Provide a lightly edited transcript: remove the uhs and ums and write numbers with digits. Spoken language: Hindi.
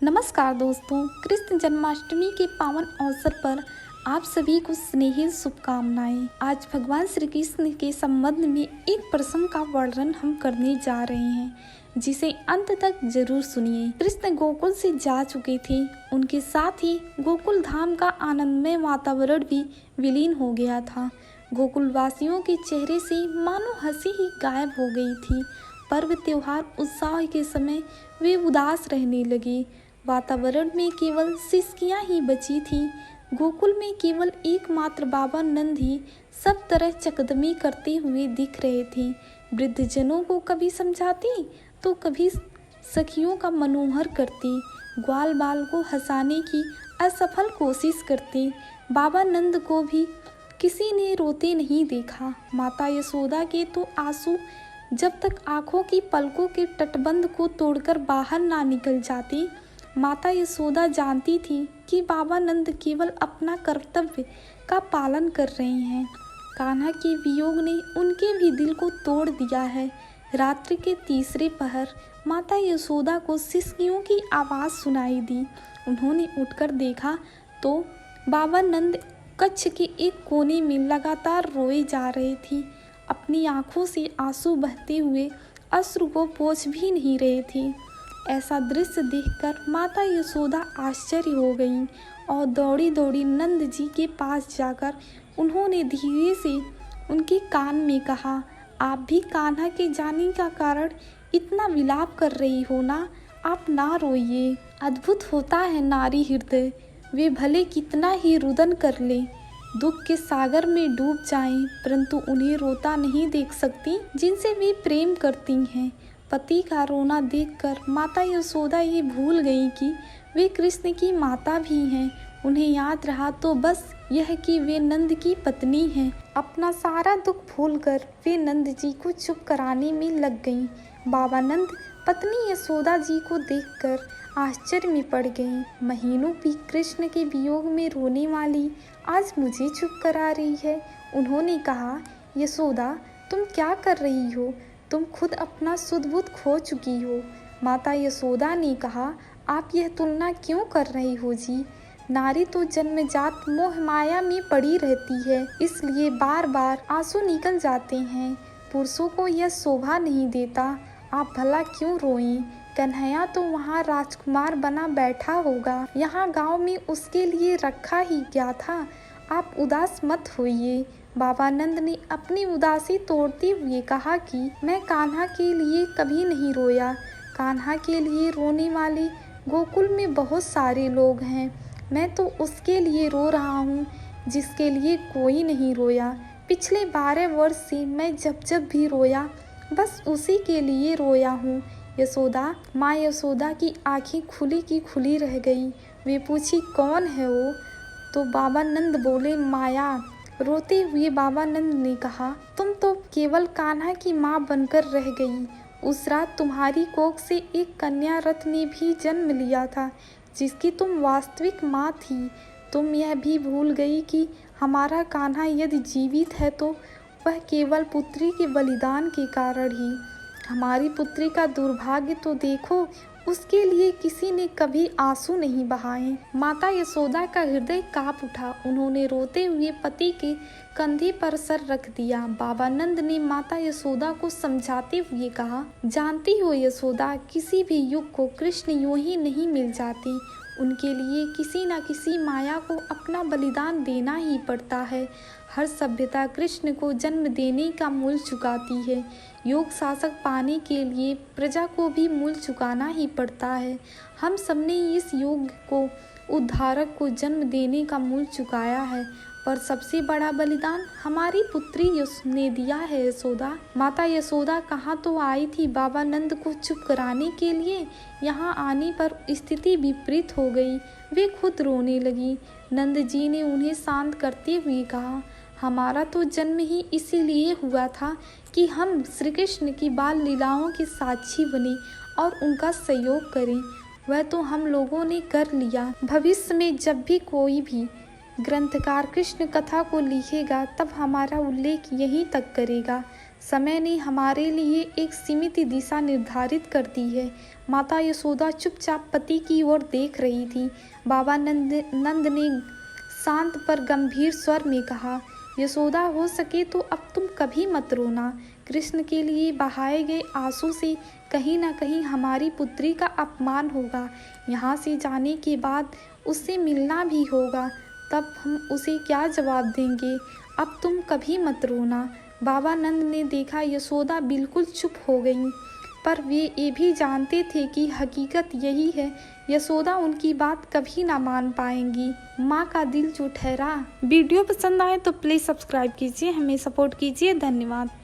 नमस्कार दोस्तों, कृष्ण जन्माष्टमी के पावन अवसर पर आप सभी को स्नेही शुभकामनाएं। आज भगवान श्री कृष्ण के संबंध में एक प्रसंग का वर्णन हम करने जा रहे हैं, जिसे अंत तक जरूर सुनिए। कृष्ण गोकुल से जा चुके थे, उनके साथ ही गोकुल धाम का आनंदमय वातावरण भी विलीन हो गया था। गोकुल वासियों के चेहरे से मानो हंसी ही गायब हो गई थी। पर्व त्योहार उत्साह के समय वे उदास रहने लगे। वातावरण में केवल सिसकियां ही बची थी। गोकुल में केवल एकमात्र बाबा नंद ही सब तरह चकदमी करते हुए दिख रहे थे। वृद्धजनों को कभी समझाती तो कभी सखियों का मनोहर करती, ग्वाल बाल को हंसाने की असफल कोशिश करती। बाबा नंद को भी किसी ने रोते नहीं देखा। माता यशोदा के तो आंसू जब तक आंखों की पलकों के तटबंध को तोड़कर बाहर ना निकल जाती। माता यशोदा जानती थी कि बाबा नंद केवल अपना कर्तव्य का पालन कर रहे हैं। कान्हा के वियोग ने उनके भी दिल को तोड़ दिया है। रात्रि के तीसरे पहर माता यशोदा को सिसकियों की आवाज़ सुनाई दी। उन्होंने उठकर देखा तो बाबा नंद कक्ष के एक कोने में लगातार रोए जा रहे थे। अपनी आंखों से आंसू बहते हुए अश्रु को पोंछ भी नहीं रहे थे। ऐसा दृश्य देखकर माता यशोदा आश्चर्य हो गईं और दौड़ी दौड़ी नंद जी के पास जाकर उन्होंने धीरे से उनके कान में कहा, आप भी कान्हा के जाने का कारण इतना विलाप कर रही हो ना, आप ना रोइए। अद्भुत होता है नारी हृदय, वे भले कितना ही रुदन कर ले, दुख के सागर में डूब जाएं, परंतु उन्हें रोता नहीं देख सकती जिनसे वे प्रेम करती हैं। पति का रोना देखकर माता यशोदा ये भूल गई कि वे कृष्ण की माता भी हैं। उन्हें याद रहा तो बस यह कि वे नंद की पत्नी हैं। अपना सारा दुख भूलकर वे नंद जी को चुप कराने में लग गईं। बाबा नंद पत्नी यशोदा जी को देखकर आश्चर्य में पड़ गईं। महीनों भी कृष्ण के वियोग में रोने वाली आज मुझे चुप करा रही है। उन्होंने कहा, यशोदा तुम क्या कर रही हो, तुम खुद अपना सुध-बुध खो चुकी हो। माता यशोदा ने कहा, आप यह तुलना क्यों कर रही हो जी? नारी तो जन्मजात मोह माया में पड़ी रहती है, इसलिए बार बार आंसू निकल जाते हैं। पुरुषों को यह शोभा नहीं देता। आप भला क्यों रोएं? कन्हैया तो वहाँ राजकुमार बना बैठा होगा, यहाँ गांव में उसके लिए रखा ही क्या था। आप उदास मत होइए। बाबा नंद ने अपनी उदासी तोड़ते हुए कहा कि मैं कान्हा के लिए कभी नहीं रोया। कान्हा के लिए रोने वाले गोकुल में बहुत सारे लोग हैं। मैं तो उसके लिए रो रहा हूँ जिसके लिए कोई नहीं रोया। पिछले 12 वर्ष से मैं जब जब भी रोया बस उसी के लिए रोया हूँ। यशोदा, माँ यशोदा की आंखें खुली की खुली रह गई। वे पूछी, कौन है वो? तो बाबा नंद बोले, माया। रोते हुए बाबा नंद ने कहा, तुम तो केवल कान्हा की माँ बनकर रह गई। उस रात तुम्हारी कोख से एक कन्या रथ ने भी जन्म लिया था, जिसकी तुम वास्तविक माँ थी। तुम यह भी भूल गई कि हमारा कान्हा यदि जीवित है तो वह केवल पुत्री के बलिदान के कारण ही। हमारी पुत्री का दुर्भाग्य तो देखो, उसके लिए किसी ने कभी आंसू नहीं बहाए। माता यशोदा का हृदय कांप उठा। उन्होंने रोते हुए पति के कंधे पर सर रख दिया। बाबा नंद ने माता यशोदा को समझाते हुए कहा, जानती हो यशोदा, किसी भी युग को कृष्ण यूं ही नहीं मिल जाते। उनके लिए किसी न किसी माया को अपना बलिदान देना ही पड़ता है। हर सभ्यता कृष्ण को जन्म देने का मूल्य चुकाती है। योग शासक पाने के लिए प्रजा को भी मूल्य चुकाना ही पड़ता है। हम सबने इस योग को उद्धारक को जन्म देने का मूल्य चुकाया है, पर सबसे बड़ा बलिदान हमारी पुत्री ने दिया है यशोदा। माता यशोदा कहाँ तो आई थी बाबा नंद को चुप कराने के लिए, यहाँ आने पर स्थिति विपरीत हो गई। वे खुद रोने लगी। नंद जी ने उन्हें शांत करते हुए कहा, हमारा तो जन्म ही इसीलिए हुआ था कि हम श्री कृष्ण की बाल लीलाओं के साक्षी बने और उनका सहयोग करें। वह तो हम लोगों ने कर लिया। भविष्य में जब भी कोई भी ग्रंथकार कृष्ण कथा को लिखेगा तब हमारा उल्लेख यहीं तक करेगा। समय ने हमारे लिए एक सीमित दिशा निर्धारित कर दी है। माता यशोदा चुपचाप पति की ओर देख रही थी। बाबा नंद ने शांत पर गंभीर स्वर में कहा, यशोदा, हो सके तो अब तुम कभी मत रोना। कृष्ण के लिए बहाए गए आंसू से कहीं न कहीं हमारी पुत्री का अपमान होगा। यहाँ से जाने के बाद उससे मिलना भी होगा, तब हम उसे क्या जवाब देंगे। अब तुम कभी मत रोना। बाबा नंद ने देखा यशोदा बिल्कुल चुप हो गई, पर वे ये भी जानते थे कि हकीकत यही है, यशोदा उनकी बात कभी ना मान पाएंगी। माँ का दिल जो ठहरा। वीडियो पसंद आए तो प्लीज़ सब्सक्राइब कीजिए, हमें सपोर्ट कीजिए। धन्यवाद।